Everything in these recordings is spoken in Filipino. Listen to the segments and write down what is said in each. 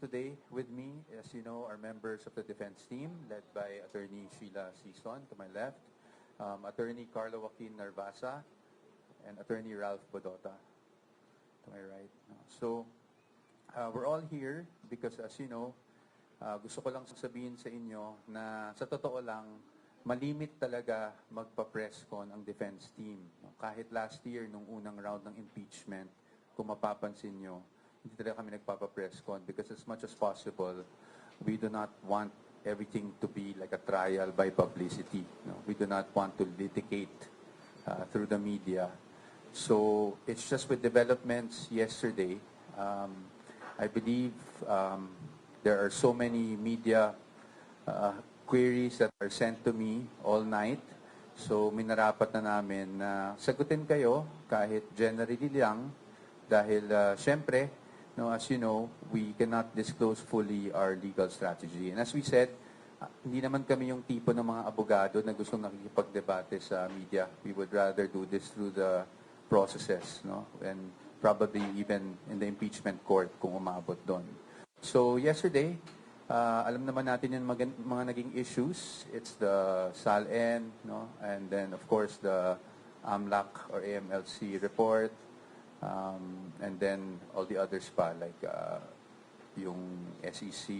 today with me, as you know, are members of the defense team led by Attorney Sheila Sison to my left, Attorney Carlo Joaquin Narvasa, and Attorney Ralph Bodota to my right. So, we're all here because, as you know, gusto ko lang sabihin sa inyo na sa totoo lang, malimit talaga magpa-press con ang defense team. Kahit last year, nung unang round ng impeachment, kung mapapansin nyo, hindi talaga kami nagpapa-press con because as much as possible, we do not want everything to be like a trial by publicity. No? We do not want to litigate through the media. So it's just with developments yesterday, I believe there are so many media queries that are sent to me all night. So minarapat na namin na sagutin kayo kahit generally lang dahil syempre, no, as you know, we cannot disclose fully our legal strategy. And as we said, hindi naman kami yung tipo ng mga abogado na gustong nakikipagdebate sa media. We would rather do this through the processes, no? And probably even in the impeachment court kung umabot doon. So yesterday, alam naman natin yung mga naging issues. It's the SALN, no? And then of course the AMLAC or AMLC report, and then all the others pa like yung SEC,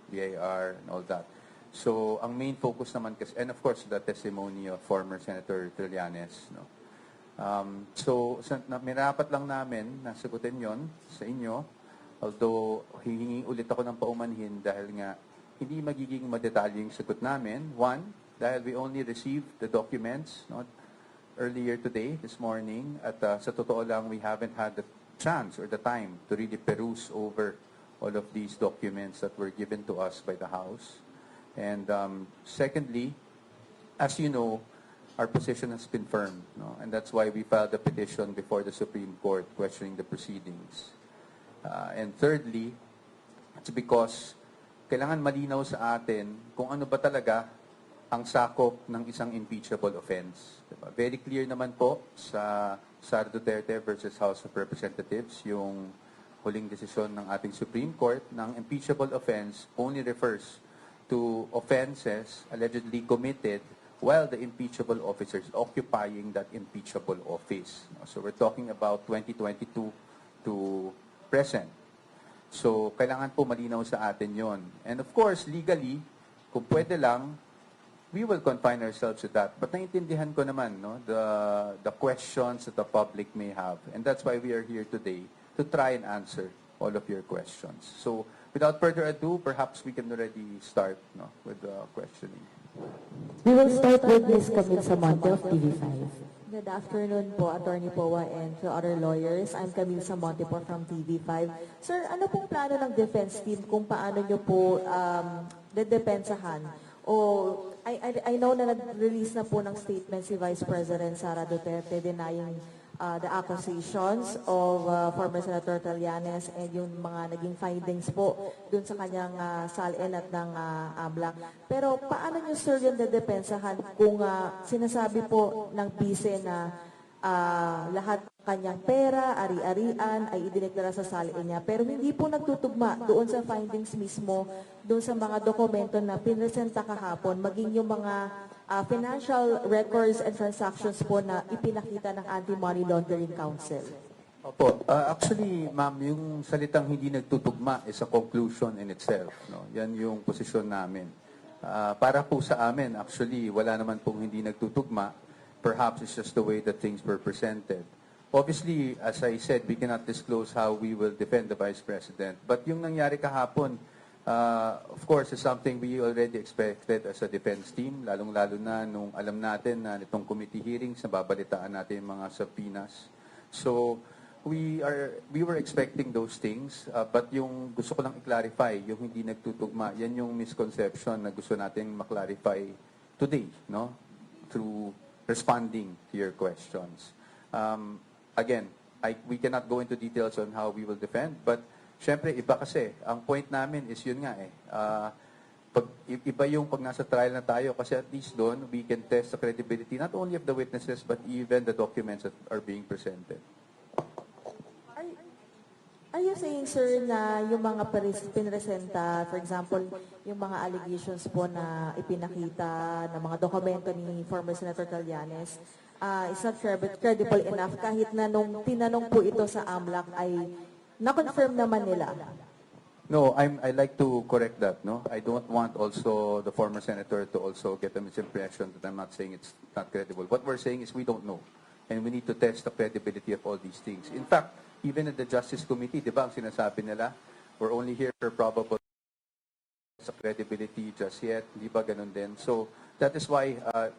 BIR, and all that. So ang main focus naman kasi, and of course the testimony of former Senator Trillanes, no? So mirapat lang namin na sagutin yon sa inyo. Although, hihingi ulit ako ng paumanhin dahil nga hindi magiging madetalyeng sagot namin. One, dahil we only received the documents earlier today, this morning, at sa totoo lang, we haven't had the chance or the time to really peruse over all of these documents that were given to us by the House. And secondly, as you know, our position has been firm, no? And that's why we filed a petition before the Supreme Court questioning the proceedings. And thirdly, it's because kailangan malinaw sa atin kung ano ba talaga ang sakop ng isang impeachable offense. Diba? Very clear naman po sa Sara Duterte versus House of Representatives, yung huling desisyon ng ating Supreme Court ng impeachable offense only refers to offenses allegedly committed while the impeachable officer is occupying that impeachable office. So we're talking about 2022 to present. So, kailangan po malinaw sa atin yon. And of course, legally, kung pwede lang, we will confine ourselves to that. But naiintindihan ko naman, no, the questions that the public may have. And that's why we are here today, to try and answer all of your questions. So, without further ado, perhaps we can already start, no, with the questioning. We will start with Ms. Camille Samonte of TV5. Good afternoon po, Attorney Powa and to other lawyers. I'm Camille Samonte po from TV5. Sir, ano pong plano ng defense team kung paano nyo po dedepensahan? O, I know na nag-release na po ng statement si Vice President Sara Duterte denying the accusations of former Senator Trillanes and yung mga naging findings po dun sa kanyang SALN at ng AMLAC. Pero paano nyo, sir, yung dedepensahan kung sinasabi po ng bise na lahat ng kanyang pera, ari-arian ay idineklara sa SALN niya, pero hindi po nagtutugma doon sa findings mismo, doon sa mga dokumento na pinresenta kahapon, maging yung mga financial records and transactions po na ipinakita ng Anti-Money Laundering Council? Opo. Actually, ma'am, yung salitang hindi nagtutugma is a conclusion in itself. No? Yan yung posisyon namin. Para po sa amin, actually, wala naman pong hindi nagtutugma. Perhaps it's just the way that things were presented. Obviously, as I said, we cannot disclose how we will defend the Vice President. But yung nangyari kahapon, of course, is something we already expected as a defense team, lalong-lalo na nung alam natin na itong committee hearings, nababalitaan natin yung mga subpoenas. So, we were expecting those things, but yung gusto ko lang i-clarify, yung hindi nagtutugma, yan yung misconception na gusto natin ma-clarify today, no? Through responding to your questions. Again, we cannot go into details on how we will defend, but syempre, iba kasi. Ang point namin is yun nga iba yung pag nasa trial na tayo kasi at least doon, we can test the credibility not only of the witnesses but even the documents that are being presented. Are you saying, sir, na yung mga pinresenta, for example, yung mga allegations po na ipinakita ng mga dokumento ni former Senator Trillanes, is not credible enough kahit na nung tinanong po ito sa AMLAC ay na-confirm naman nila? No, I like to correct that. No, I don't want also the former senator to also get a misimpression that I'm not saying it's not credible. What we're saying is we don't know, and we need to test the credibility of all these things. In fact, even in the Justice Committee, di ba, ang sinasabi nila, we're only here for probable sa credibility just yet, di ba ganun din? So, that is why,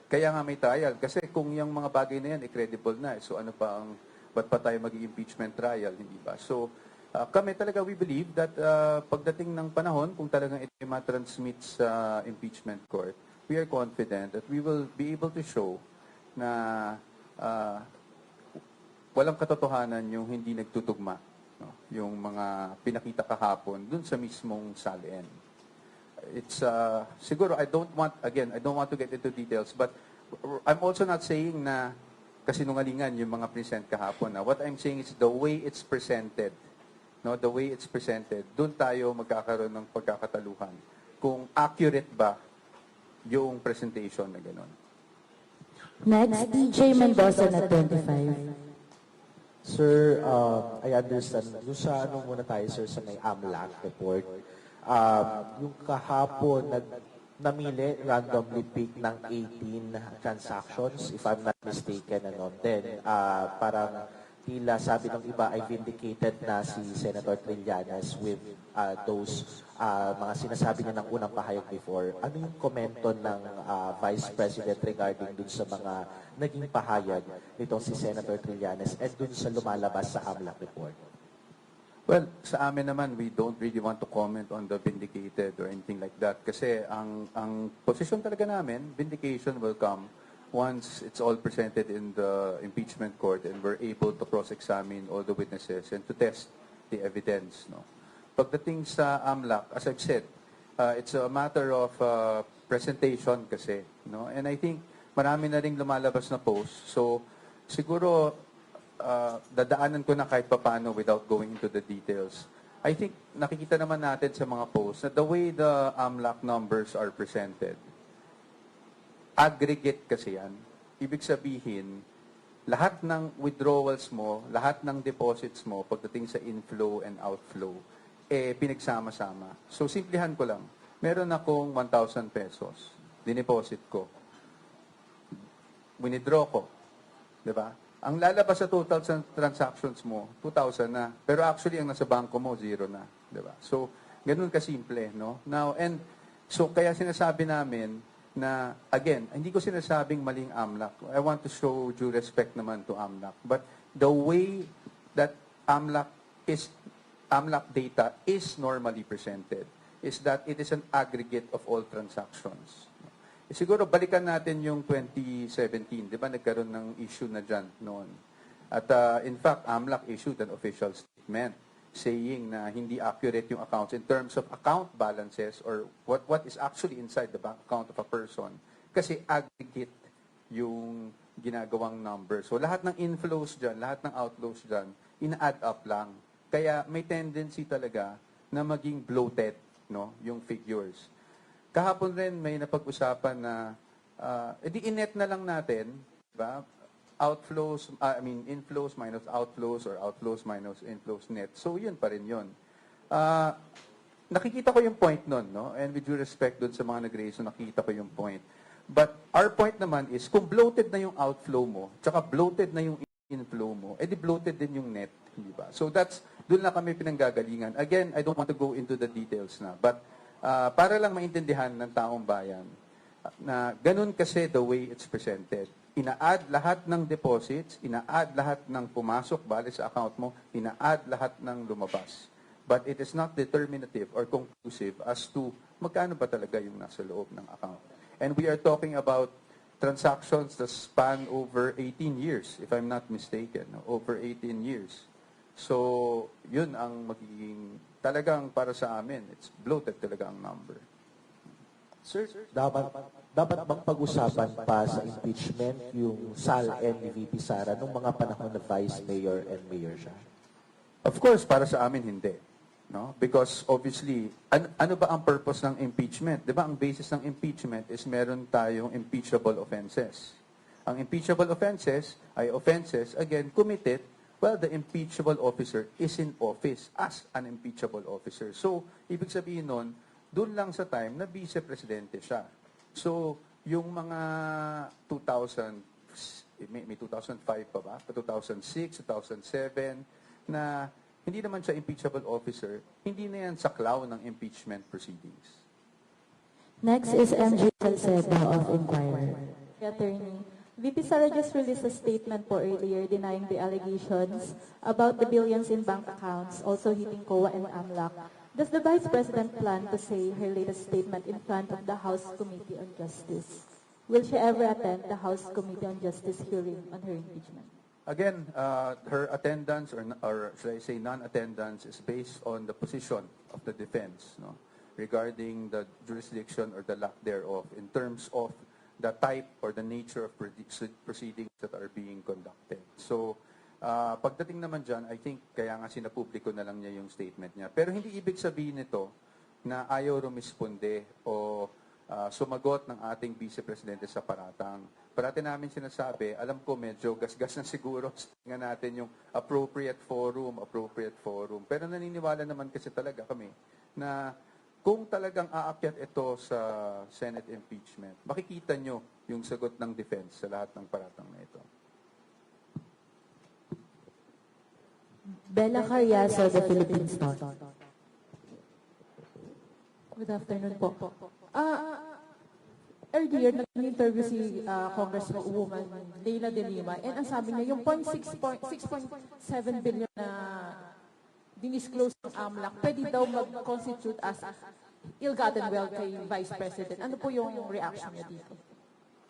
kaya nga may trial. Kasi kung yung mga bagay na yan, credible na. So, ano pa ang, ba't pa tayo mag-impeachment trial, hindi ba? So, kami talaga, we believe that pagdating ng panahon, kung talagang ito yung matransmit sa impeachment court, we are confident that we will be able to show na walang katotohanan yung hindi nagtutugma, no? Yung mga pinakita kahapon dun sa mismong salin. It's siguro I don't want to get into details, but I'm also not saying na kasinungalingan yung mga present kahapon. What I'm saying is the way it's presented. No, the way it's presented, doon tayo magkakaroon ng pagkakataluhan. Kung accurate ba yung presentation na gano'n. Next, DJ Mendoza na 25. Sir, I understand. Yung sa ano muna tayo, sir, sa may AMLAC report. Yung kahapon, namili, randomly pick ng 18 transactions, if I'm not mistaken. Then, parang tila sabi ng iba ay vindicated na si Senator Trillanes with those mga sinasabi niya ng unang pahayag before. Ano yung komento ng Vice President regarding dun sa mga naging pahayag nitong si Senator Trillanes at dun sa lumalabas sa AMLAC report? Well, sa amin naman, we don't really want to comment on the vindicated or anything like that. Kasi ang position talaga namin, vindication will come once it's all presented in the impeachment court and we're able to cross-examine all the witnesses and to test the evidence. No? Pagdating sa AMLAC, as I've said, it's a matter of presentation kasi. No? And I think marami na ring lumalabas na post. So siguro dadaanan ko na kahit papano without going into the details. I think nakikita naman natin sa mga posts na the way the AMLAC numbers are presented, aggregate kasi yan. Ibig sabihin, lahat ng withdrawals mo, lahat ng deposits mo, pagdating sa inflow and outflow, pinagsama-sama. So, simplihan ko lang. Meron akong 1,000 pesos. Dineposit ko. Withdraw ko. Diba? Ang lalabas sa total transactions mo, 2,000 na. Pero actually, ang nasa bangko mo, 0 na. Diba? So, ganun kasimple, no? Now, and so, kaya sinasabi namin, na, again, hindi ko sinasabing maling AMLAC. I want to show due respect naman to AMLAC. But the way that AMLAC data is normally presented is that it is an aggregate of all transactions. Siguro, balikan natin yung 2017. Di ba, nagkaroon ng issue na dyan noon. At in fact, AMLAC issued an official statement saying na hindi accurate yung accounts in terms of account balances or what is actually inside the bank account of a person. Kasi aggregate yung ginagawang number. So lahat ng inflows dyan, lahat ng outflows dyan, ina-add up lang. Kaya may tendency talaga na maging bloated, no, yung figures. Kahapon rin may napag-usapan na edi inet na lang natin, diba? Outflows, inflows minus outflows or outflows minus inflows net. So, yun pa rin yun. Nakikita ko yung point nun, no? And with due respect dun sa mga nag-raise, nakikita ko yung point. But our point naman is, kung bloated na yung outflow mo, tsaka bloated na yung inflow mo, edi bloated din yung net, di ba? So, dun na kami pinanggagalingan. Again, I don't want to go into the details na. But, para lang maintindihan ng taong bayan, na ganun kasi the way it's presented. Ina-add lahat ng deposits, ina-add lahat ng pumasok bali sa account mo, ina-add lahat ng lumabas. But it is not determinative or conclusive as to magkano ba talaga yung nasa loob ng account. And we are talking about transactions that span over 18 years, if I'm not mistaken. Over 18 years. So, yun ang magiging, talagang para sa amin, it's bloated talaga ang number. Sir, dapat bang pag-usapan pa sa impeachment yung SALN ni VP Sara nung mga panahon na Vice Mayor and Mayor siya? Of course, para sa amin, hindi. No? Because obviously, ano ba ang purpose ng impeachment? Di ba ang basis ng impeachment is meron tayong impeachable offenses. Ang impeachable offenses ay offenses, again, committed while the impeachable officer is in office as an impeachable officer. So, ibig sabihin nun, dun lang sa time na vice-presidente siya. So, yung mga may 2005 pa ba? 2006, 2007, na hindi naman siya impeachable officer, hindi na yan saklaw ng impeachment proceedings. Next is MJ Salceda of Inquirer. Attorney, VP Sara just released a statement po earlier denying the allegations about the billions in bank accounts also hitting COA and AMLAC. Does the Vice President plan to say her latest statement in front of the House Committee on Justice? Will she ever attend the House Committee on Justice hearing on her impeachment? Again, her attendance or should I say non-attendance is based on the position of the defense, no, regarding the jurisdiction or the lack thereof in terms of the type or the nature of proceedings that are being conducted. So, pagdating naman dyan, I think kaya nga sinapubliko na lang niya yung statement niya. Pero hindi ibig sabihin nito na ayaw rumisponde o sumagot ng ating vice-presidente sa paratang. Parati namin sinasabi, alam ko medyo gasgas na siguro, tingnan natin yung appropriate forum. Pero naniniwala naman kasi talaga kami na kung talagang aakyat ito sa Senate impeachment, makikita nyo yung sagot ng defense sa lahat ng paratang na ito. Bella Carriazo, The Philippine Star. Good afternoon po. Earlier, nag-interview si Congresswoman Leila De Lima and ang sabi niya, yung 6.7 billion na dinisclose ng AMLAC, pwede daw mag-constitute as ill-gotten wealth kay Vice President. Ano po yung reaction niya dito?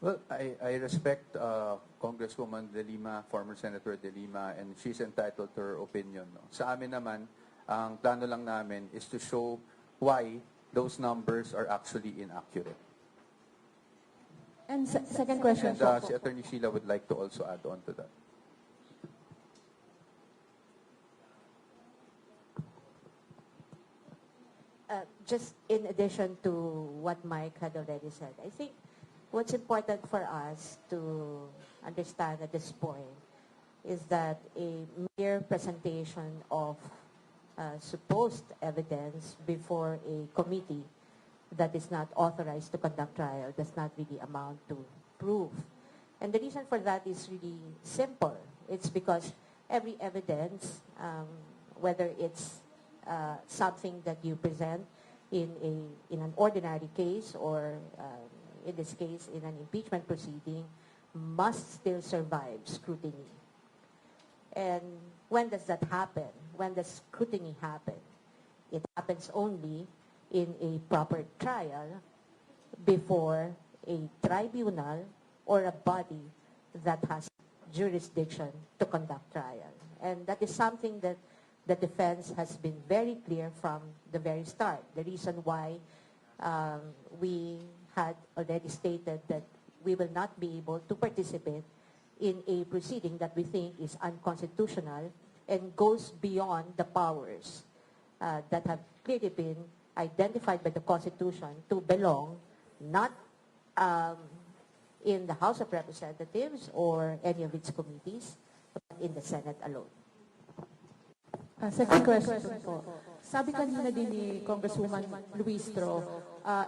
Well, I respect Congresswoman De Lima, former Senator De Lima, and she's entitled to her opinion. No? Sa amin naman, ang plano lang namin is to show why those numbers are actually inaccurate. And second question And po. si Attorney Sheila would like to also add on to that. Just in addition to what Mike had already said, I think what's important for us to understand at this point is that a mere presentation of supposed evidence before a committee that is not authorized to conduct trial does not really amount to proof. And the reason for that is really simple. It's because every evidence, whether it's something that you present in an ordinary case or in this case in an impeachment proceeding, must still survive scrutiny. And when does that happen? When does scrutiny happen? It happens only in a proper trial before a tribunal or a body that has jurisdiction to conduct trial. And that is something that the defense has been very clear from the very start. The reason why we had already stated that we will not be able to participate in a proceeding that we think is unconstitutional and goes beyond the powers that have clearly been identified by the Constitution to belong not in the House of Representatives or any of its committees, but in the Senate alone. Second question po. Sabi kanina din ni Congresswoman Luistro,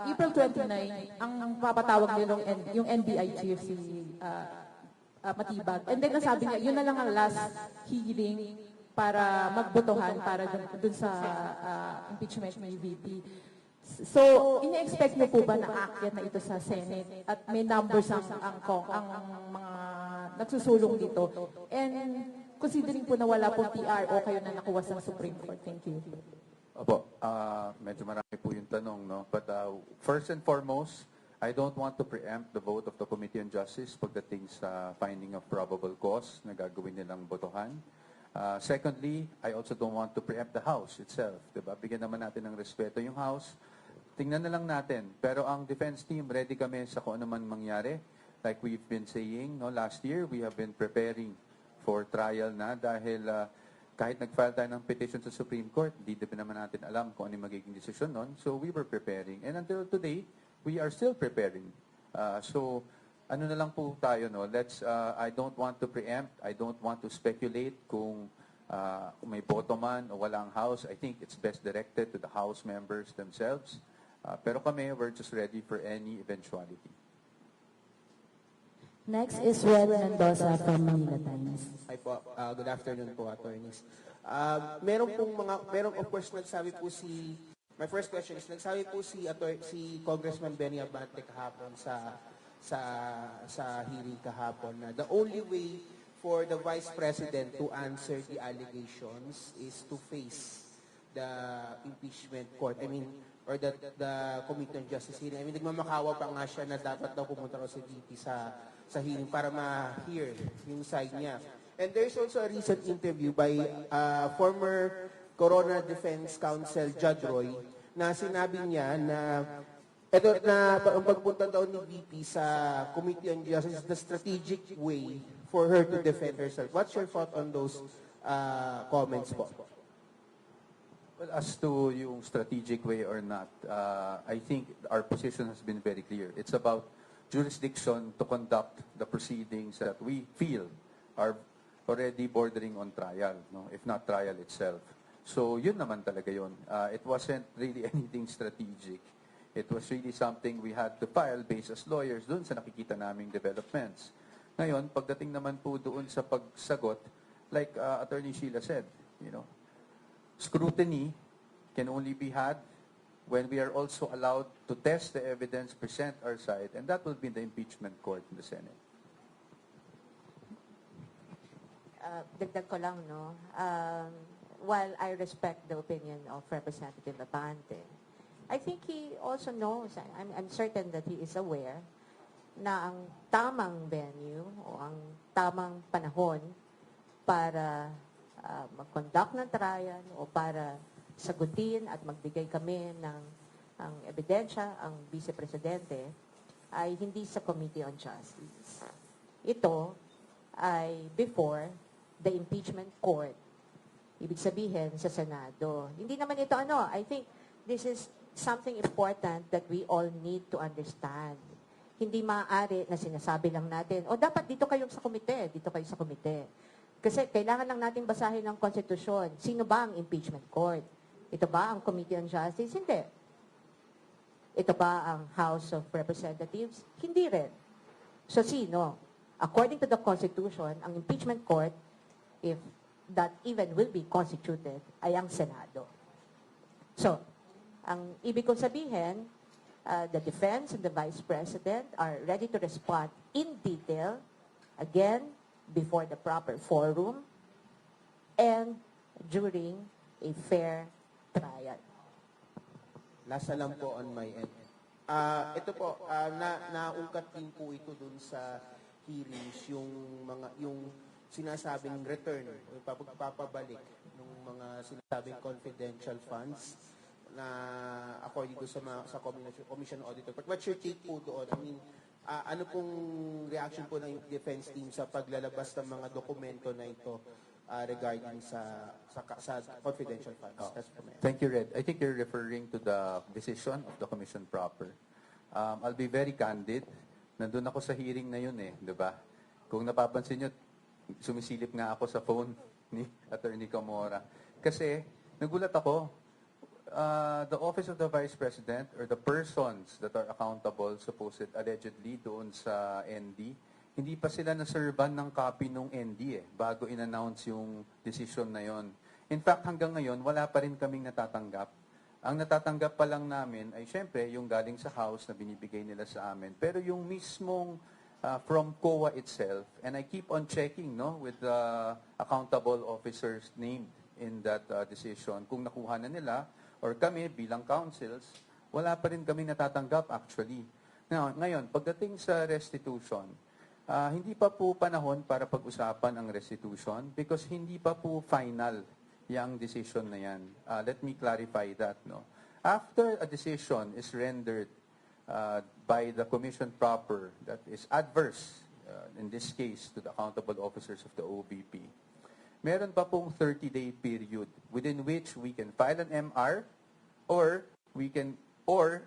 April 29, ang papatawag nilong yung NBI chief si Matibag. And then nasabi niya, yun na lang ang last hearing para magbotohan para dun sa impeachment ni VP. So, ina-expect niyo po ba na aakyat na ito sa Senate at may numbers ang mga nagsusulong dito? And considering po na wala pong TRO kayo na nakuha sa Supreme Court. Thank you. Opo, medyo marami po yung tanong, no? But first and foremost, I don't want to preempt the vote of the Committee on Justice pagdating sa finding of probable cause na gagawin nilang botohan. Secondly, I also don't want to preempt the House itself. Diba? Bigyan naman natin ng respeto yung House. Tingnan na lang natin. Pero ang defense team, ready kami sa kung ano man mangyari. Like we've been saying, no, last year, we have been preparing for trial na dahil kahit nag-file tayo ng petition sa Supreme Court, hindi din naman natin alam kung ano yung magiging desisyon nun. So we were preparing. And until today, we are still preparing. So ano na lang po tayo, no? I don't want to preempt, I don't want to speculate kung may boto man o walang House. I think it's best directed to the House members themselves. Pero kami, we're just ready for any eventuality. Next is Red Mendoza from Manila Times. Hi po. Good afternoon po, attorneys. Merong of course nagsabi po my first question is, nagsabi po si Congressman Benny Abante kahapon sa hearing kahapon na the only way for the Vice President to answer the allegations is to face the impeachment court. Or the Committee on Justice hearing. Nagmamakawa pa nga siya na dapat daw pumunta raw si VP sa hearing para ma-hear yung side niya. And there's also a recent interview by former Corona Defense Counsel Judge Roy na sinabi niya na ang pagpunta daw ni VP sa Committee on Justice is the strategic way for her to defend herself. What's your thought on those comments po? Well, as to yung strategic way or not, I think our position has been very clear. It's about jurisdiction to conduct the proceedings that we feel are already bordering on trial, no? If not trial itself. So yun naman talaga yun. It wasn't really anything strategic. It was really something we had to file based as lawyers dun sa nakikita naming developments. Ngayon, pagdating naman po doon sa pagsagot, like Attorney Sheila said, scrutiny can only be had when we are also allowed to test the evidence, present our side, and that will be the impeachment court in the Senate. Dagdag ko lang, no? While I respect the opinion of Representative Abante, I think he also knows, I'm certain that he is aware na ang tamang venue o ang tamang panahon para mag-conduct ng trial o para sagutin at magbigay kami ng ebidensya ang Vice Presidente ay hindi sa Committee on Justice. Ito ay before the impeachment court. Ibig sabihin sa Senado. Hindi naman ito I think this is something important that we all need to understand. Hindi maaari na sinasabi lang natin, dapat dito kayo sa komite, dito kayo sa komite. Kasi kailangan lang natin basahin ng konstitusyon. Sino ba ang impeachment court? Ito ba ang Committee on Justice? Hindi. Ito ba ang House of Representatives? Hindi rin. So sino? According to the Constitution, ang impeachment court, if that even will be constituted, ay ang Senado. So, ang ibig kong sabihin, the defense and the Vice President are ready to respond in detail, again, before the proper forum, and during a fair trial. Last na lang po on my end. Ito po, naungkat din po ito dun sa hearings, yung sinasabing return, yung papabalik ng mga sinasabing confidential funds na according to sa Commission Auditor. But what's your take po doon? Ano pong reaction po ng defense team sa paglalabas ng mga dokumento na ito regarding sa confidential funds? Thank you, Red. I think you're referring to the decision of the Commission proper. I'll be very candid. Nandun ako sa hearing na yun di ba? Kung napapansin nyo, sumisilip nga ako sa phone ni Attorney Camora. Kasi nagulat ako, the Office of the Vice President or the persons that are accountable, allegedly doon sa ND, hindi pa sila naserban ng copy ng ND bago in-announce yung decision na yon. In fact, hanggang ngayon, wala pa rin kaming natatanggap. Ang natatanggap pa lang namin ay syempre yung galing sa House na binibigay nila sa amin. Pero yung mismong from COA itself, and I keep on checking with the accountable officers named in that decision, kung nakuha na nila, or kami bilang councils, wala pa rin kami natatanggap actually. Ngayon, pagdating sa restitution, hindi pa po panahon para pag-usapan ang restitution because hindi pa po final yung decision na yan. Let me clarify that. After a decision is rendered by the commission proper that is adverse, in this case, to the accountable officers of the OVP, meron pa pong 30-day period within which we can file an MR or we can, or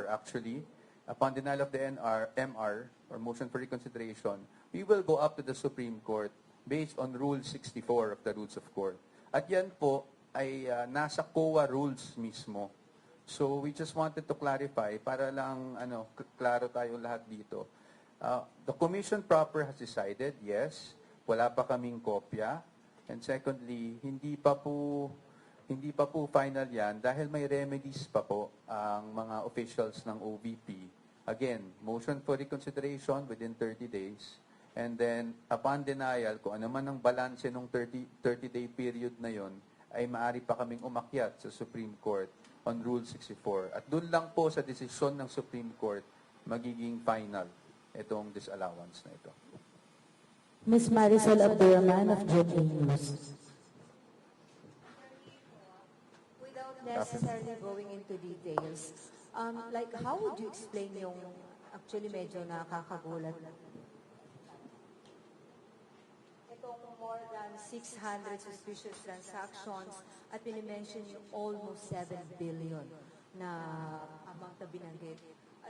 actually, upon denial of the MR or motion for reconsideration, we will go up to the Supreme Court based on Rule 64 of the Rules of Court. At yan po ay nasa COA rules mismo. So we just wanted to clarify para lang klaro tayo lahat dito. The Commission proper has decided, yes, wala pa kaming kopya. And secondly, hindi pa po final yan dahil may remedies pa po ang mga officials ng OVP. Again, motion for reconsideration within 30 days. And then, upon denial, kung ano man ang balanse ng 30-day period na yon, ay maaari pa kaming umakyat sa Supreme Court on Rule 64. At doon lang po sa desisyon ng Supreme Court magiging final itong disallowance na ito. Ms. Marisol Abdurrahman of GMA News. Without necessarily going into details, like how would you explain yung actually medyo nakakagulat? Itong more than 600 suspicious transactions at pinimension yung almost 7 billion na amount na binanggit.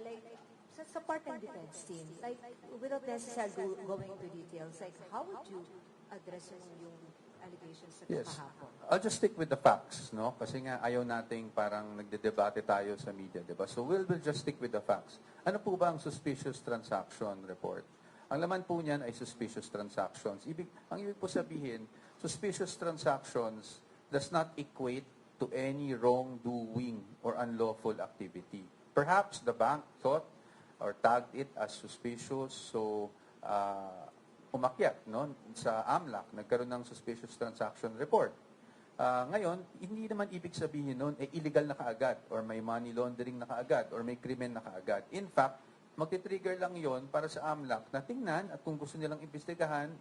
Like, sa part ng defense team, like, without necessarily going into details, like, how would you address yung allegations sa Yes. kahapon? I'll just stick with the facts, no? Kasi nga ayaw nating parang nagdedebate tayo sa media, di ba? So we'll just stick with the facts. Ano po ba ang suspicious transaction report? Ang laman po niyan ay suspicious transactions. Ang ibig po sabihin, suspicious transactions does not equate to any wrongdoing or unlawful activity. Perhaps the bank thought or tagged it as suspicious, so umakyat sa AMLAC, nagkaroon ng suspicious transaction report. Ngayon, hindi naman ibig sabihin nun, illegal na kaagad, or may money laundering na kaagad, or may krimen na kaagad. In fact, magti-trigger lang yon para sa AMLAC na tingnan at kung gusto nilang imbestigahan,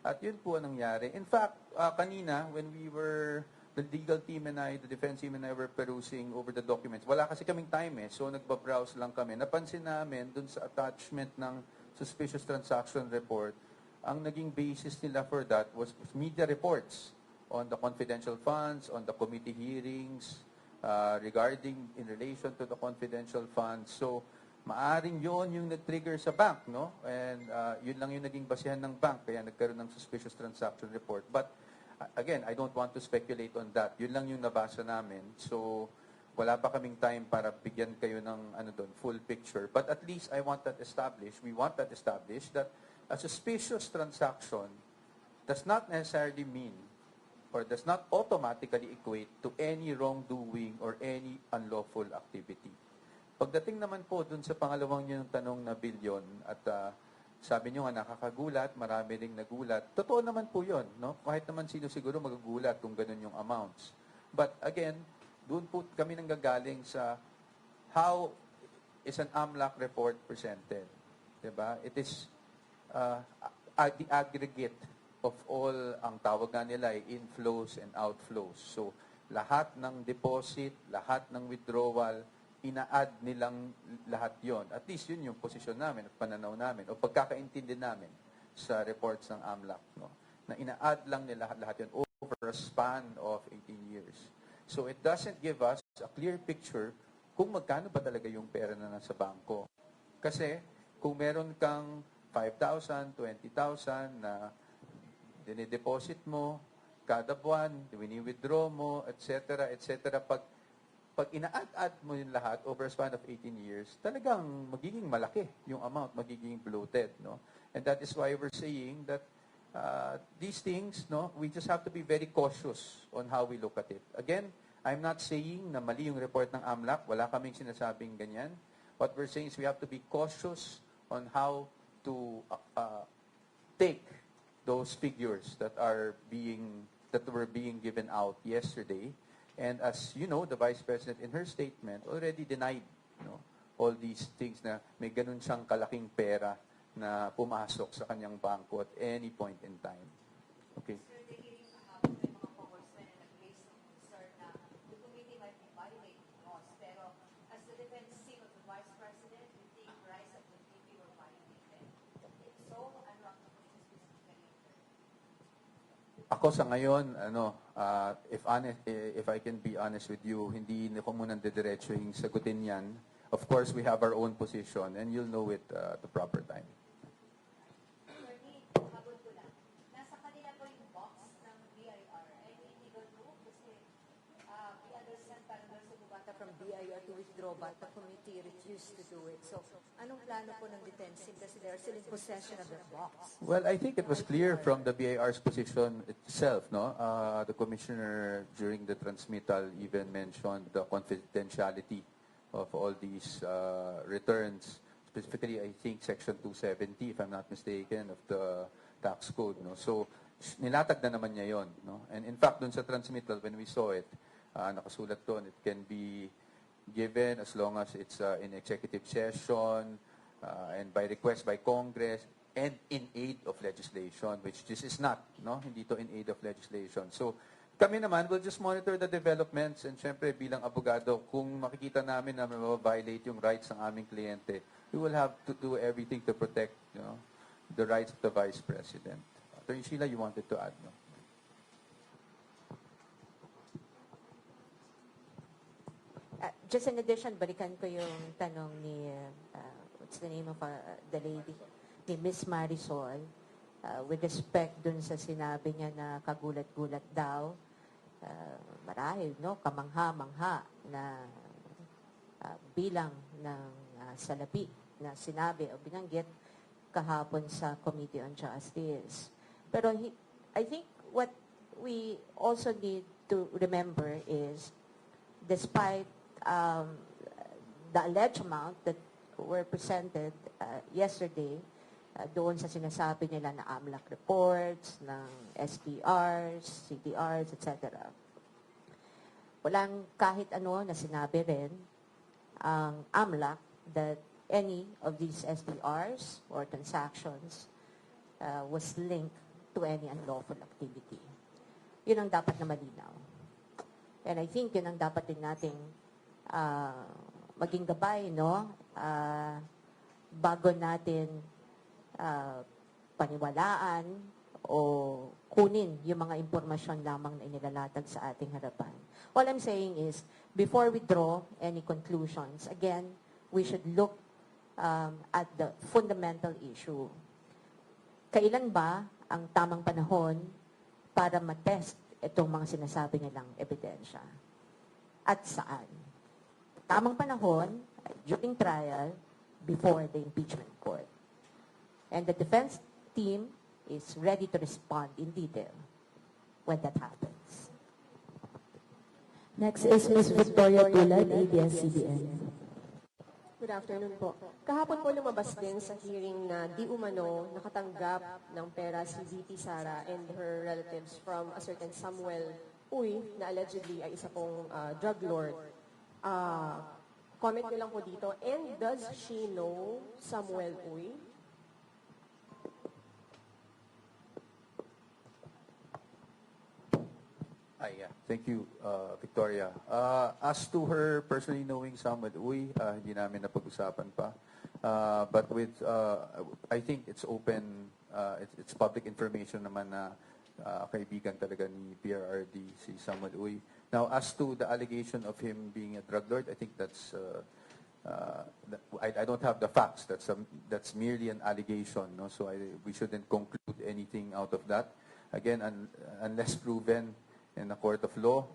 at yun po ang nangyari. In fact, kanina, when we were, the legal team and I, the defense team and I were perusing over the documents, wala kasi kaming time so nagbabrowse lang kami. Napansin namin dun sa attachment ng suspicious transaction report, ang naging basis nila for that was media reports on the confidential funds, on the committee hearings, regarding in relation to the confidential funds. So, maaring yon yung nag-trigger sa bank, no? And yun lang yung naging basihan ng bank, kaya nagkaroon ng suspicious transaction report. But, again, I don't want to speculate on that. Yun lang yung nabasa namin. So, wala pa kaming time para bigyan kayo ng full picture. But at least we want that established that a suspicious transaction does not necessarily mean or does not automatically equate to any wrongdoing or any unlawful activity. Pagdating naman po dun sa pangalawang yung tanong na bilyon at sabi nyo nga nakakagulat, marami ring nagulat. Totoo naman po yun, no? Kahit naman sino siguro magagulat kung ganun yung amounts. But again, doon po kami nanggagaling sa how is an AMLAC report presented. Diba? It is the aggregate of all, ang tawag nga nila ay inflows and outflows. So, lahat ng deposit, lahat ng withdrawal, ina-add nilang lahat yon. At least yun yung posisyon namin at pananaw namin o pagkakaintindi namin sa reports ng AMLAC. No? Na ina-add lang nila lahat yun over a span of 18 years. So it doesn't give us a clear picture kung magkano ba talaga yung pera na nasa bangko. Kasi kung meron kang 5,000, 20,000 na dinideposit mo kada buwan, wini-withdraw mo, etc., etc., pag ina-add mo yung lahat over a span of 18 years, talagang magiging malaki yung amount, magiging bloated, no? And that is why we're saying that these things, no, we just have to be very cautious on how we look at it. Again, I'm not saying na mali yung report ng AMLAC, wala kaming sinasabing ganyan. What we're saying is we have to be cautious on how to take those figures that were being given out yesterday. And as you know, the Vice President in her statement already denied all these things na may ganun siyang kalaking pera na pumasok sa kanyang bangko at any point in time. Okay. Sir, the hearing kahapon may mga congressmen na nag-raise ng concern na the committee might be violating laws. Pero as the defense team of the Vice President, you think rights of the committee were violated. If so, ano ang specifically? Ako sa ngayon, if I can be honest with you, hindi ko muna didiretso yung sagutin yan. Of course, we have our own position and you'll know it at the proper time. Attorney, habol ko lang. Nasa kanila po yung box ng BIR. Ay, hindi ko know kasi we understand parang doon sa bubata from BIR to withdraw but the committee refused to do it. So, anong plano po ng defense team kasi they are still in possession of their box? Well, I think it was clear from the BIR's position itself, no? The commissioner during the transmittal even mentioned the confidentiality of all these returns. Specifically, I think Section 270, if I'm not mistaken, of the tax code, no? So, nilatag na naman niya yon, no? And in fact, dun sa transmittal, when we saw it, nakasulat doon, it can be given as long as it's in executive session and by request by Congress and in aid of legislation, which this is not, no? Hindi to in aid of legislation. So, kami naman will just monitor the developments and syempre bilang abogado, kung makikita namin na violate yung rights ng aming kliyente, we will have to do everything to protect, you know, the rights of the Vice President. Attorney Sheila, you wanted to add, no? Just in addition, balikan ko yung tanong ni, what's the name of the lady? Ni Miss Marisol, with respect dun sa sinabi niya na kagulat-gulat daw, marahil, no, kamangha-mangha na bilang ng salapi na sinabi o binanggit kahapon sa Committee on Justice. Pero I think what we also need to remember is, despite the alleged amount that were presented yesterday, doon sa sinasabi nila na AMLAC reports, ng SPRs, CDRs, etc. Walang kahit ano na sinabi rin ang AMLAC that any of these SPRs or transactions was linked to any unlawful activity. Yun ang dapat na malinaw. And I think yun ang dapat din nating maging gabay, no? Bago natin paniwalaan o kunin yung mga impormasyon lamang na inilalatag sa ating harapan. All I'm saying is, before we draw any conclusions, again, we should look at the fundamental issue. Kailan ba ang tamang panahon para matest itong mga sinasabi nilang ebidensya? At saan? Tamang panahon, during trial, before the impeachment court. And the defense team is ready to respond in detail when that happens. Next is Ms. Victoria Tulad, ABS-CBN. Good afternoon po. Kahapon po lumabas din sa hearing na di umano nakatanggap ng pera si VP Sara and her relatives from a certain Samuel Uy na allegedly ay isa pong drug lord. Comment niyo lang po dito. And does she know Samuel Uy? Yeah. Thank you, Victoria. As to her personally knowing Samuel Uy, hindi namin napag-usapan pa. But with, I think it's open, it's public information naman na kaibigan talaga ni PRRD, si Samuel Uy. Now, as to the allegation of him being a drug lord, I think that's, I don't have the facts. That's merely an allegation, no? So we shouldn't conclude anything out of that. Again, unless proven in a court of law,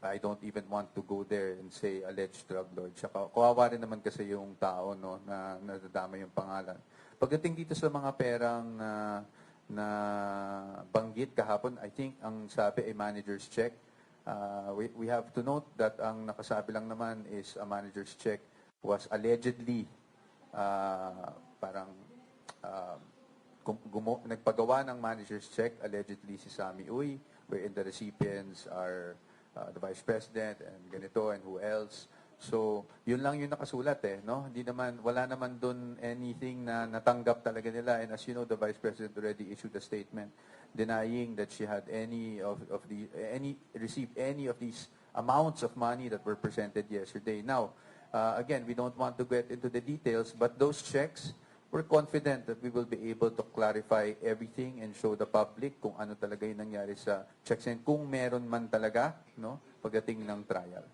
I don't even want to go there and say alleged drug lord. Kawawa rin naman kasi yung tao, no, na nadadama yung pangalan. Pagdating dito sa mga perang na banggit kahapon, I think ang sabi ay manager's check. We have to note that ang nakasabi lang naman is a manager's check was allegedly nagpagawa ng manager's check, allegedly si Sammy Uy, wherein the recipients are the Vice President and ganito and who else. So, yun lang yung nakasulat no? Wala naman dun anything na natanggap talaga nila. And as you know, the Vice President already issued a statement denying that she had received any of these amounts of money that were presented yesterday. Now, again, we don't want to get into the details, but those checks we're confident that we will be able to clarify everything and show the public kung ano talaga yung nangyari sa checks and kung meron man talaga, no, pagdating ng trial.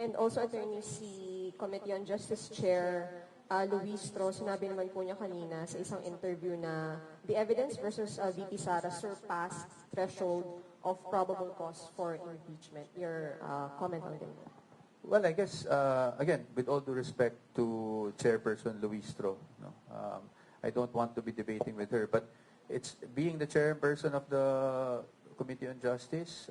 And also, Attorney, si Committee on Justice Chair Luis Tro, sinabi naman po niya kanina sa isang interview na the evidence versus VP Sara surpassed threshold of probable cause for impeachment. Your comment on that? Well, I guess, again, with all due respect to Chairperson Luistro, no, I don't want to be debating with her, but it's being the chairperson of the Committee on Justice,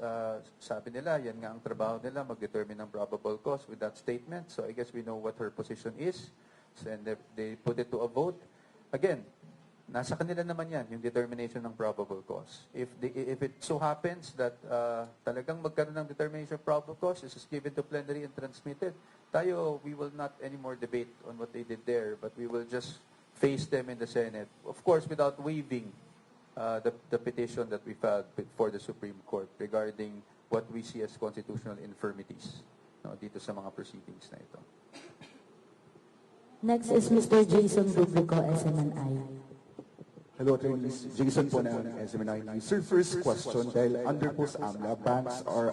sabi nila, yan nga ang trabaho nila, mag-determine ng probable cause with that statement. So I guess we know what her position is. So, and they put it to a vote. Again, nasa kanila naman yan, yung determination ng probable cause. If it so happens that talagang magkaroon ng determination of probable cause, this is given to plenary and transmitted, tayo, we will not anymore debate on what they did there, but we will just face them in the Senate. Of course, without waiving the petition that we filed before the Supreme Court regarding what we see as constitutional infirmities, no, dito sa mga proceedings na ito. Next is Mr. Jason Dublico, SMNI. Hello, attorneys. Jason po ng SMNI. Sir, first question, dahil under po sa AMLA, banks are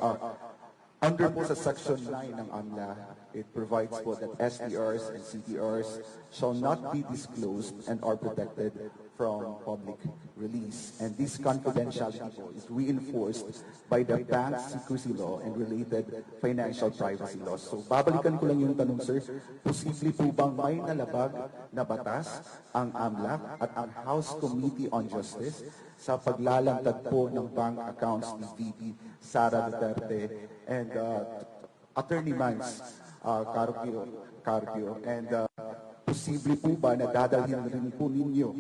under po sa Section 9 ng AMLA, it provides po that SDRs and CDRs shall not be disclosed and are protected from public release. And this confidentiality po is reinforced by the bank secrecy law and related financial privacy laws. So, babalikan ko lang yung tanong, sir. Posible po bang may nalabag na batas ang AMLA at ang House Committee on Justice sa paglalantad po ng bank accounts ni VP Sara Duterte and Attorney Mans Carpio, and posible po ba na dadalhin rin po ninyo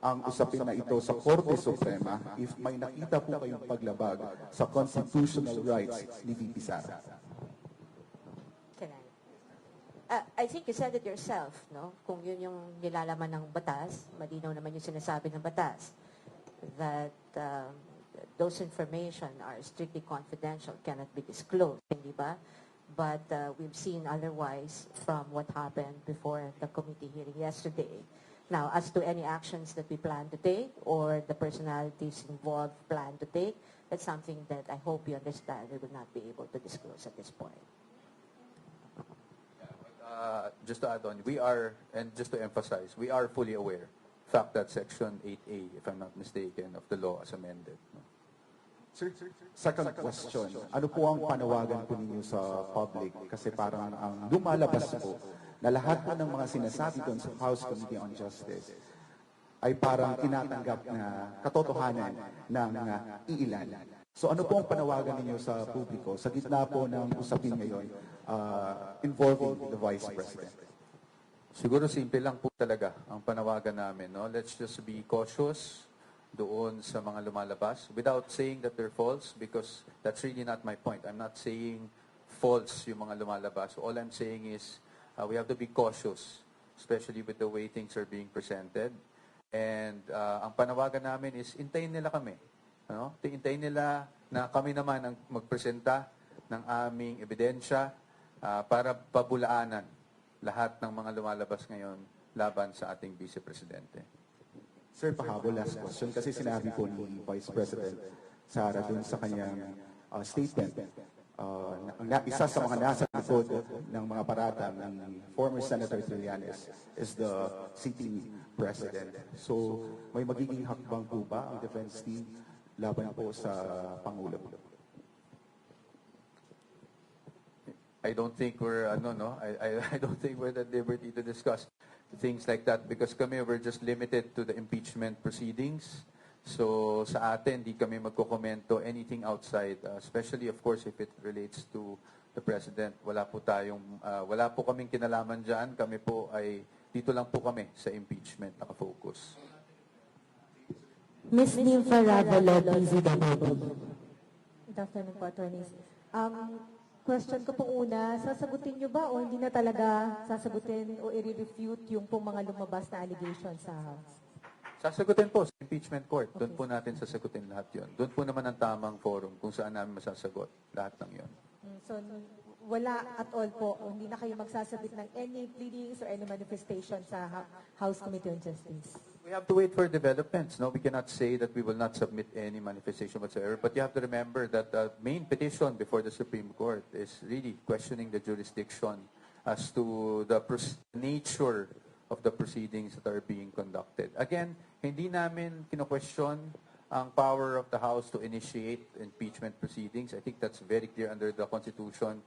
ang usapin na ito sa Korte Suprema if may nakita po kayong paglabag sa constitutional rights ni VP Sara? Can I think you said it yourself, no? Kung yun yung nilalaman ng batas, malinaw naman yung sinasabi ng batas, that those information are strictly confidential, cannot be disclosed, hindi ba? But we've seen otherwise from what happened before the committee hearing yesterday. Now, as to any actions that we plan to take or the personalities involved plan to take, that's something that I hope you understand we will not be able to disclose at this point. Just to add on, we are, and just to emphasize, we are fully aware, in fact, that Section 8A, if I'm not mistaken, of the law as amended. No? Sir, second question. Ano po ang panawagan po ninyo sa public? Kasi parang ang lumalabas po na lahat po ng mga sinasabi doon sa House Committee on Justice ay parang tinatanggap na katotohanan ng iilan. So ano po ang panawagan ninyo sa publiko sa gitna po ng usapin ngayon involving the Vice President? Siguro simple lang po talaga ang panawagan namin. No? Let's just be cautious doon sa mga lumalabas without saying that they're false because that's really not my point. I'm not saying false yung mga lumalabas. All I'm saying is we have to be cautious, especially with the way things are being presented. And ang panawagan namin is intayin nila kami. Ano? Intayin nila na kami naman ang magpresenta ng aming ebidensya para pabulaanan lahat ng mga lumalabas ngayon laban sa ating Vice Presidente. Sir, pahabol, last question. Kasi sinabi po ni Vice President Sara dun sa kanyang statement, isa sa mga nasa likod ng mga paratang ng former Senator Trillanes is the sitting President. So, may magiging hakbang po ba ang defense team laban po sa Pangulo? I don't think we're I don't think we're at liberty to discuss things like that because kami we're just limited to the impeachment proceedings. So sa atin di kami magko-komento anything outside, especially of course if it relates to the president. Wala po kaming kinalaman diyan. Kami po ay dito lang po kami sa impeachment nakafocus. Ms. Nympha Ravelo, PZWB. Good afternoon po, attorneys. Question ko po una, sasagutin nyo ba o hindi na talaga sasagutin o i-refute yung pong mga lumabas na allegations sa House? Sasagutin po sa impeachment court. Doon po natin sasagutin lahat yon. Doon po naman ang tamang forum kung saan namin masasagot lahat ng yon. So, wala at all po, hindi na kayo magsasabit ng any pleadings or any manifestation sa House Committee on Justice. We have to wait for developments. No, we cannot say that we will not submit any manifestation whatsoever. But you have to remember that the main petition before the Supreme Court is really questioning the jurisdiction as to the nature of the proceedings that are being conducted. Again, hindi namin kino-question ang power of the House to initiate impeachment proceedings. I think that's very clear under the Constitution.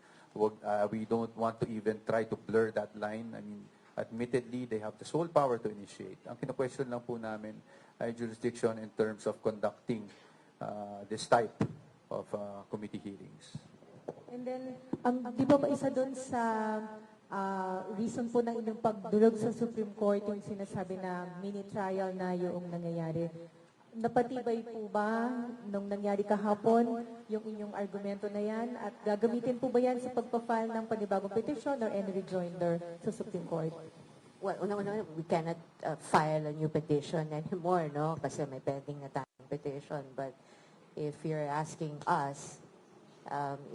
We don't want to even try to blur that line. I mean, admittedly, they have the sole power to initiate. Ang kino-question lang po namin ay jurisdiction in terms of conducting this type of committee hearings. And then, di ba isa doon sa reason po ng inyong pagdulog sa Supreme Court yung sinasabi na mini trial na yung nangyayari? Napatibay po ba nung nangyari kahapon yung inyong argumento na yan? At gagamitin po ba yan sa pagpa-file ng panibagong petition or any rejoinder sa Supreme Court? Well, una-una, we cannot file a new petition anymore, no? Kasi may pending na tayong petition. But if you're asking us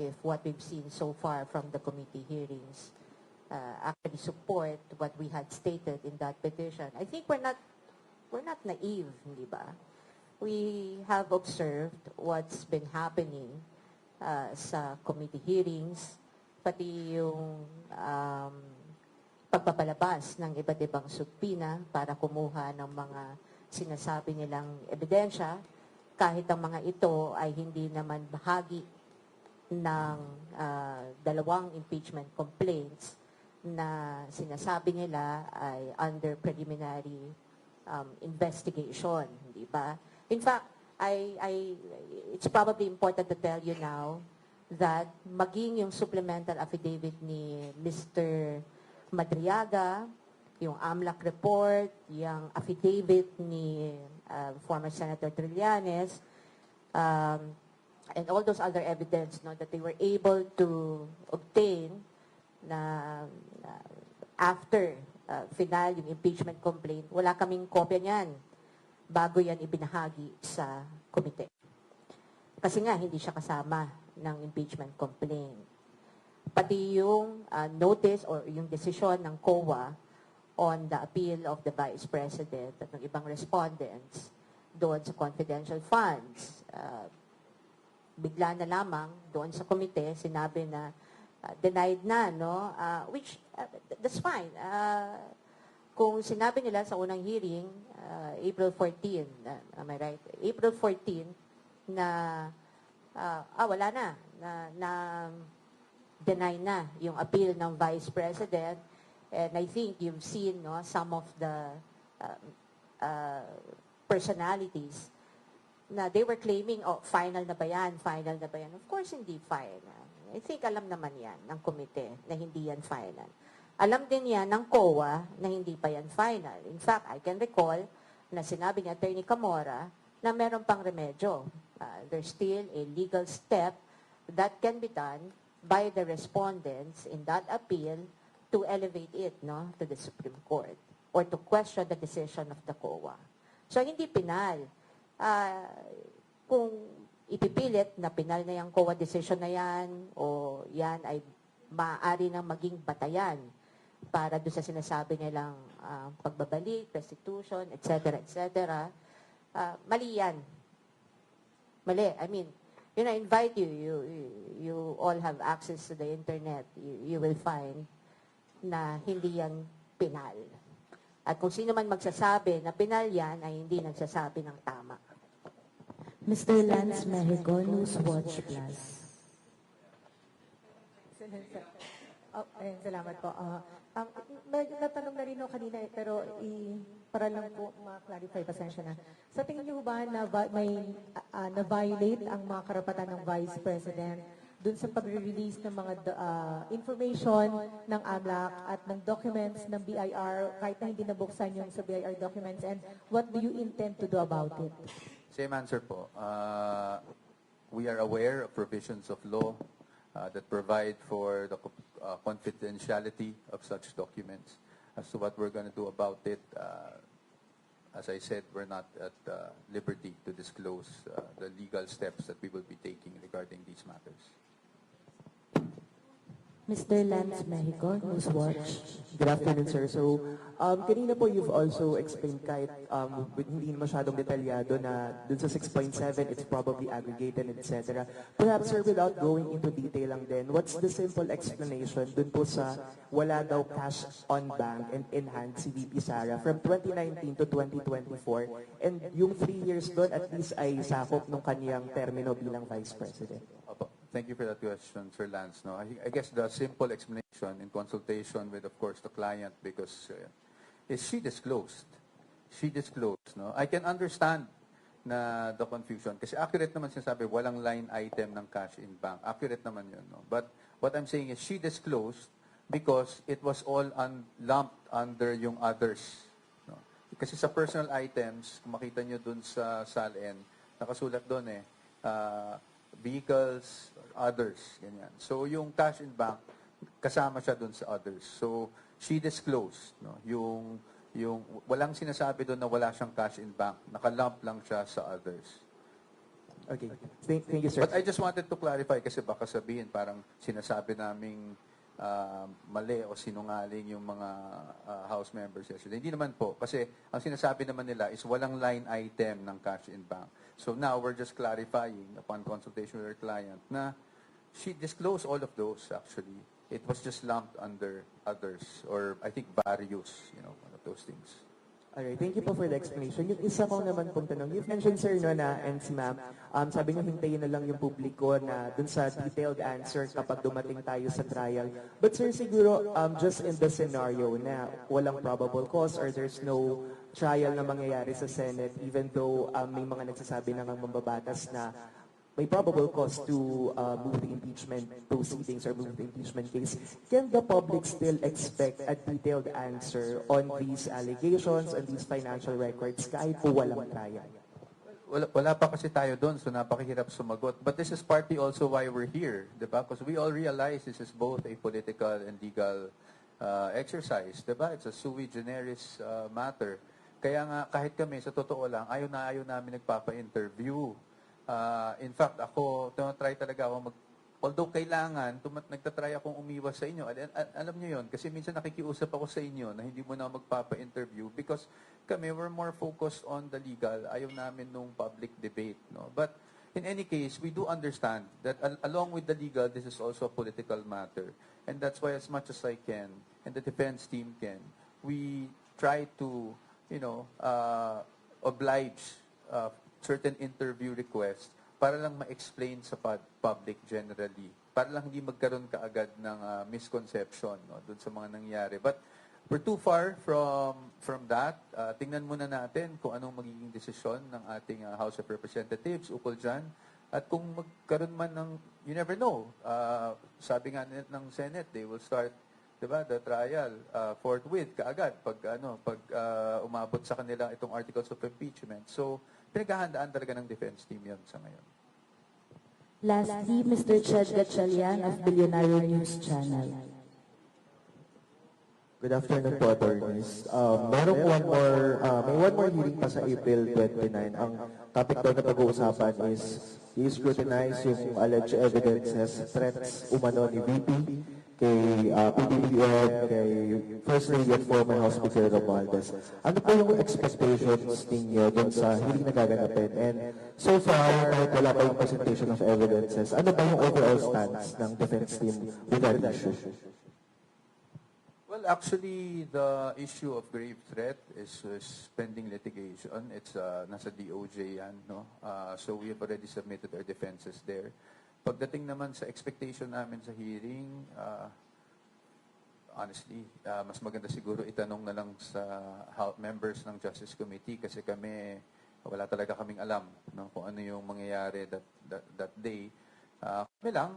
if what we've seen so far from the committee hearings actually support what we had stated in that petition, I think we're not naive, hindi ba? We have observed what's been happening sa committee hearings, pati yung pagpapalabas ng iba't ibang subpina para kumuha ng mga sinasabi nilang ebidensya, kahit ang mga ito ay hindi naman bahagi ng dalawang impeachment complaints na sinasabi nila ay under preliminary investigation, di ba? In fact, it's probably important to tell you now that maging yung supplemental affidavit ni Mr. Madriaga, yung AMLAC report, yung affidavit ni former Senator Trillanes, and all those other evidence that they were able to obtain na after final yung impeachment complaint, wala kaming kopya niyan bago yan ibinahagi sa komite. Kasi nga, hindi siya kasama ng impeachment complaint. Pati yung notice or yung desisyon ng COA on the appeal of the Vice President at ng ibang respondents doon sa confidential funds. Bigla na lamang doon sa komite, sinabi na denied na, no? Which, that's fine. Kung sinabi nila sa unang hearing, April 14, am I right? April 14, na wala na deny na yung appeal ng Vice President. And I think you've seen some of the personalities na they were claiming, final na ba yan? Final na ba yan? Of course, hindi final. I think alam naman yan ng komite na hindi yan final. Alam din yan ng COA na hindi pa yan final. In fact, I can recall na sinabi ni Attorney Camora na meron pang remedyo. There's still a legal step that can be done by the respondents in that appeal to elevate it to the Supreme Court or to question the decision of the COA. So, hindi pinal. Kung ipipilit na pinal na yung COA decision na yan o yan ay maaari nang maging batayan para doon sa sinasabi nilang pagbabalik, restitution, etc., etc., mali yan. Mali. I mean, I invite you all have access to the internet. You will find na hindi yan pinal. At kung sino man magsasabi na pinal yan, ay hindi nagsasabi ng tama. Mr. Lance Mexico, Newswatch Plus. Salamat po. Natanong na rin kanina pero para lang po ma-clarify, pasensya na. Sa tingin niyo ba na violate ang mga karapatan ng Vice President dun sa pag-release ng mga information ng AMLAC at ng documents ng BIR kahit na hindi nabuksan yung sa BIR documents, and what do you intend to do about it? Same answer po. We are aware of provisions of law that provide for the confidentiality of such documents. As to what we're going to do about it, as I said, we're not at liberty to disclose the legal steps that we will be taking regarding these matters. Mr. Lance Mexico, Newswatch. Good afternoon, sir. So, kanina po you've also explained kahit hindi masyadong detalyado na dun sa 6.7, it's probably aggregated, etc. Perhaps, sir, without going into detail lang din, what's the simple explanation dun po sa wala daw cash on bank and in hand si VP Sara from 2019 to 2024 and yung 3 years dun at least ay sakop nung kaniyang termino bilang Vice President? Opo. Thank you for that question, Sir Lance. No, I guess the simple explanation in consultation with, of course, the client, because is she disclosed. She disclosed. No, I can understand na the confusion kasi accurate naman sinasabi, walang line item ng cash in bank. Accurate naman yun. No? But what I'm saying is she disclosed because it was all lumped under yung others. No? Kasi sa personal items, kung makita nyo dun sa SALN, nakasulat dun vehicles, others, ganyan. So, yung cash in bank, kasama siya dun sa others. So, she disclosed, no? Yung walang sinasabi dun na wala siyang cash in bank. Nakalump lang siya sa others. Okay. Thank you, sir. But I just wanted to clarify kasi baka sabihin parang sinasabi naming mali o sinungaling yung mga House members yesterday. Hindi naman po. Kasi ang sinasabi naman nila is walang line item ng cash in bank. So now we're just clarifying upon consultation with our client na she disclosed all of those actually. It was just lumped under others or I think various, one of those things. Alright, thank you po for the explanation. Yung isa ko naman pong tanong, you've mentioned, sir, no, na, and si ma'am, sabi niyo hintayin na lang yung publiko na dun sa detailed answer kapag dumating tayo sa trial. But sir, siguro, just in the scenario na walang probable cause or there's no trial na mangyayari sa Senate, even though may mga nagsasabi na ng mambabatas na may probable cause to move the impeachment proceedings or move the impeachment case, can the public still expect a detailed answer on these allegations and these financial records kahit po walang trial? Wala pa kasi tayo doon, so napakahirap sumagot. But this is partly also why we're here, diba? Because we all realize this is both a political and legal exercise, diba? It's a sui generis matter. Kaya nga, kahit kami, sa totoo lang, ayaw namin nagpapa-interview. In fact, ako, try talaga ako although kailangan, nagtatry akong umiwas sa inyo. Alam niyo yon kasi minsan nakikiusap ako sa inyo na hindi mo na magpapa-interview because kami, we're more focused on the legal. Ayaw namin nung public debate. No? But in any case, we do understand that along with the legal, this is also a political matter. And that's why as much as I can, and the defense team can, we try to, oblige certain interview requests para lang ma-explain sa public generally. Para lang hindi magkaroon kaagad ng misconception dun sa mga nangyari. But we're too far from that. Tingnan muna natin kung anong magiging desisyon ng ating House of Representatives ukol dyan. At kung magkaroon man ng, you never know, sabi nga ng Senate, they will start diba, the trial forthwith, kaagad, pag umabot sa kanila itong articles of impeachment. So, pinaghahandaan talaga ng defense team yan sa ngayon. Lastly, Mr. Chad Gatchalian of Billionaire News Channel. Good afternoon po, attorneys. May one more hearing pa sa April 29. Ang topic daw na pag-uusapan is i-scrutinize yung alleged evidences, threats umano ni VP, kay PBBM, kay First Lady at former House Speaker Romualdez. Ano po yung expectations ninyo dun sa hindi nagaganapin? And so far, kahit wala pa yung presentation of evidences, ano ba yung overall stance ng defense team with that issue? Well, actually, the issue of grave threat is pending litigation. It's nasa DOJ yan, no? So we have already submitted our defenses there. Pagdating naman sa expectation namin sa hearing, honestly, mas maganda siguro itanong na lang sa members ng Justice Committee kasi kami, wala talaga kaming alam no, kung ano yung mangyayari that day. Kami lang,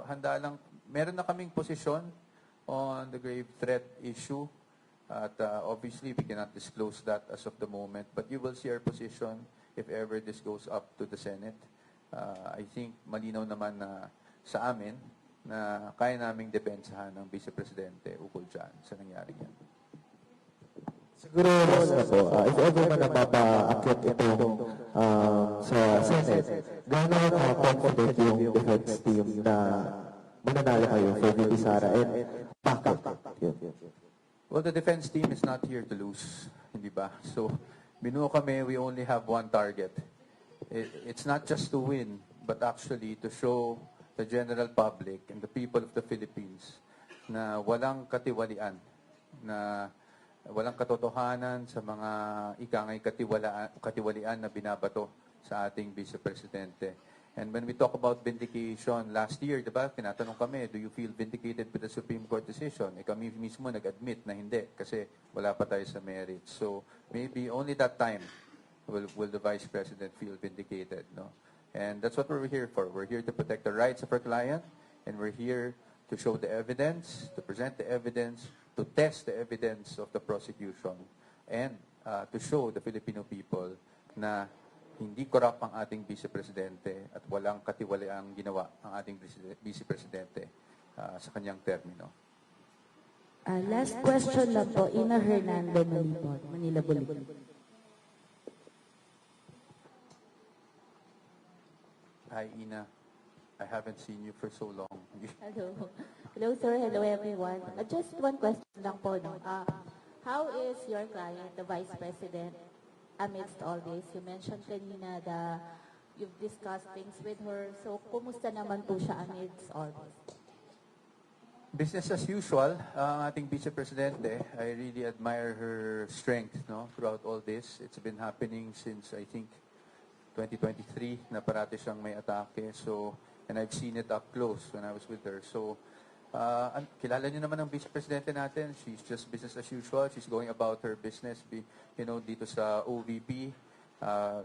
handa lang, meron na kaming posisyon on the grave threat issue at obviously we cannot disclose that as of the moment, but you will see our position if ever this goes up to the Senate. I think malinaw naman na sa amin na kaya naming depensahan ng Vice Presidente ukol dyan sa nangyari yan. Siguro, if ever man napapa-akit ito sa Senate, gano'n ka-confident yung defense team na mananalo kayo for VP Sara? And bakit? Yun. Well, the defense team is not here to lose, hindi ba? So, binuo kami, we only have one target. It's not just to win, but actually to show the general public and the people of the Philippines na walang katiwalian, na walang katotohanan sa mga ikangay katiwalian na binabato sa ating Vice Presidente. And when we talk about vindication, last year, diba, tinatanong kami, do you feel vindicated with the Supreme Court decision? Kami mismo nag-admit na hindi kasi wala pa tayo sa merits. So maybe only that time will the Vice President feel vindicated. No? And that's what we're here for. We're here to protect the rights of our client, and we're here to show the evidence, to present the evidence, to test the evidence of the prosecution, and to show the Filipino people na hindi corrupt ang ating Vice Presidente at walang katiwaliang ginawa ang ating Vice Presidente sa kanyang termino. Last question lang po, Ina Hernando Malibon, Manila Bulletin. Hi, Ina. I haven't seen you for so long. Hello. Hello, sir. Hello, everyone. Just one question lang po. No? How is your client, the Vice President, amidst all this? You mentioned kanina that you've discussed things with her. So, kumusta naman po siya amidst all this? Business as usual, ang ating Vice Presidente. I really admire her strength throughout all this. It's been happening since, I think, 2023 na parati siyang may atake. So, and I've seen it up close when I was with her. So, kilala niyo naman ang Vice Presidente natin. She's just business as usual. She's going about her business, dito sa OVP.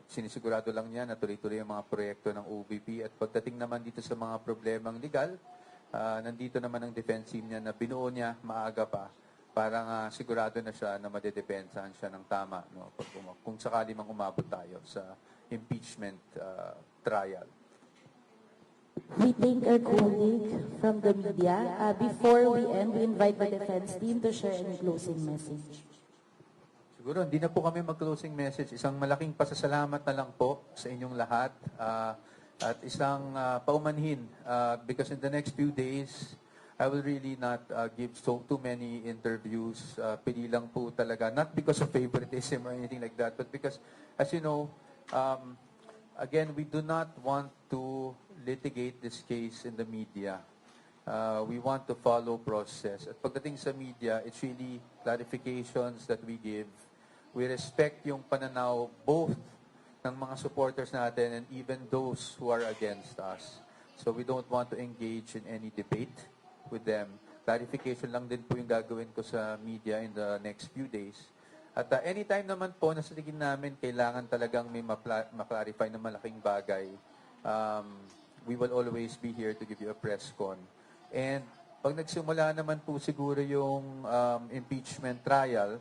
Sinisigurado lang niya na tuloy-tuloy ang mga proyekto ng OVP. At pagdating naman dito sa mga problemang legal, nandito naman ang defense team niya na binuo niya maaga pa para sigurado na siya na madedepensahan siya ng tama. No? Kung sakali mang umabot tayo sa impeachment trial. We thank our colleague from the media. Before we end, we invite the defense team to share any closing message. Siguro, hindi na po kami mag-closing message. Isang malaking pasasalamat na lang po sa inyong lahat. At isang paumanhin. Because in the next few days, I will really not give too many interviews. Pili lang po talaga. Not because of favoritism or anything like that, but because, as you know, again, we do not want to litigate this case in the media. We want to follow process. At pagdating sa media, it's really clarifications that we give. We respect yung pananaw both ng mga supporters natin and even those who are against us. So we don't want to engage in any debate with them. Clarification lang din po yung gagawin ko sa media in the next few days. At anytime naman po na sa tingin namin kailangan talagang may ma-clarify na malaking bagay, we will always be here to give you a press con. And pag nagsimula naman po siguro yung impeachment trial,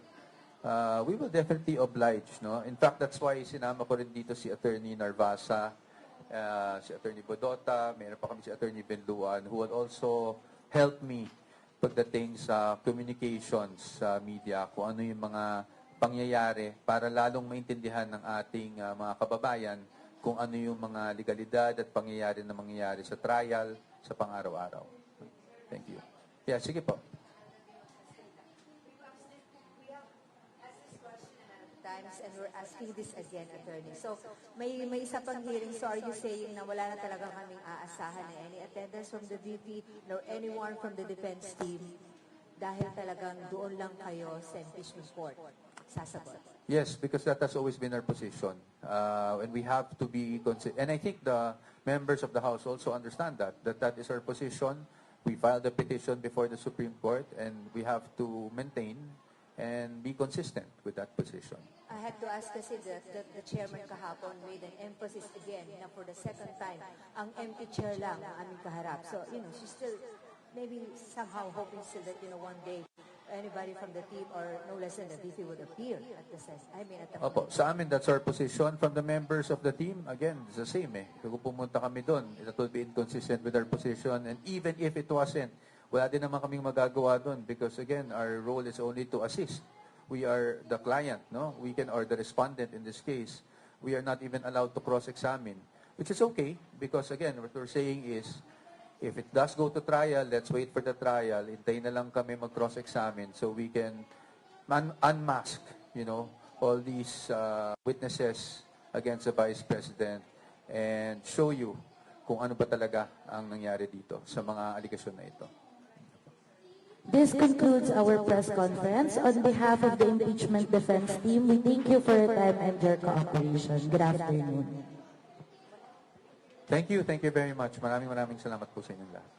we will definitely oblige. No? In fact, that's why sinama ko rin dito si Attorney Narvasa, si Attorney Bodota, mayroon pa kami si Attorney Benluan, who will also help me pagdating sa communications sa media, kung ano yung mga pangyayari para lalong maintindihan ng ating mga kababayan kung ano yung mga legalidad at pangyayari na mangyayari sa trial sa pang-araw-araw. Thank you. Yeah, sige po. And we're asking this again, Attorney. So, may isa pang hearing. So, are you saying na wala na talaga kaming aasahan na any attendance from the VP nor anyone from the defense team dahil talagang doon lang kayo sa impeachment court sasagot? Yes, because that has always been our position. And we have to be and I think the members of the House also understand that is our position. We filed a petition before the Supreme Court and we have to maintain and be consistent with that position. I had to ask kasi the chairman kahapon made an emphasis again na for the second time, ang empty chair lang ang aming kaharap. So, she's still maybe somehow hoping still that, one day, anybody from the team or no less than the VP would appear at the at the Opo, sa amin, that's our position. From the members of the team, again, it's the same Kung pumunta kami doon, it will be inconsistent with our position. And even if it wasn't, wala din naman kaming magagawa doon because, again, our role is only to assist. We are the client, no? We can, or the respondent in this case. We are not even allowed to cross-examine, which is okay because, again, what we're saying is If it does go to trial, let's wait for the trial. Hintayin na lang kami mag-cross-examine so we can unmask, all these witnesses against the Vice President and show you kung ano ba talaga ang nangyari dito sa mga aligasyon na ito. This concludes our press conference. On behalf of the impeachment defense team, we thank you for your time and your cooperation. Good afternoon. Thank you very much. Maraming salamat po sa inyong lahat.